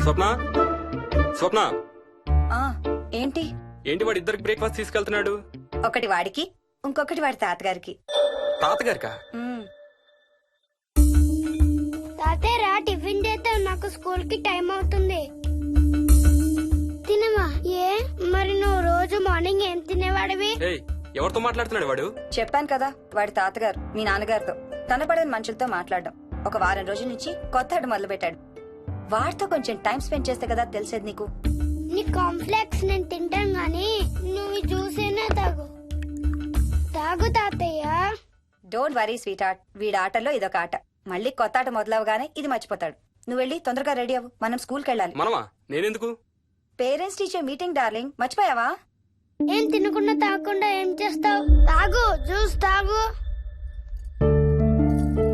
స్వప్న స్వప్న ఆ ఏంటి? ఏంటి వాడు ఇద్దరికి బ్రేక్ఫాస్ట్ తీసుకెళ్తున్నాడు? ఒకటి వాడికి, ఇంకొకటి వాడి తాతగారికి. తాతగారికా? తాతయ్య రా, టిఫిన్ చేద్దాం, నాకు స్కూల్ కి టైం అవుతుంది. తినమా? ఏ మరి నువ్వు రోజు మార్నింగ్ ఏం తినేవాడివి? ఏయ్, ఎవరితో మాట్లాడుతున్నాడు వాడు? చెప్పాను కదా, వాడి తాతగారు మీ నాన్నగారితో కనపడని మనుషులతో మాట్లాడడం. ఒక వారం రోజుల నుంచి కొత్త ఆట మొదలు పెట్టాడు. వాడితో కొంచెం టైం స్పెండ్ చేస్తే కదా తెలిసేది నీకు. నీ కాంప్లెక్స్ నేను తింటాను గానీ నువ్వు జ్యూసేనా తాగు. తాగు తాతయ్య. డోంట్ వరీ స్వీట్ హార్ట్, వీడి ఆటల్లో ఇదొక ఆట. మళ్ళీ కొత్త ఆట మొదలవగానే ఇది మర్చిపోతాడు. నువ్వు వెళ్ళి తొందరగా రెడీ అవ్వు, మనం స్కూల్కి వెళ్ళాలి. మనమా? నేనెందుకు? పేరెంట్స్ టీచర్ మీటింగ్ డార్లింగ్, మర్చిపోయావా? ఏం తినకుండా తాగకుండా ఏం చేస్తావు? తాగు, జ్యూస్ తాగు.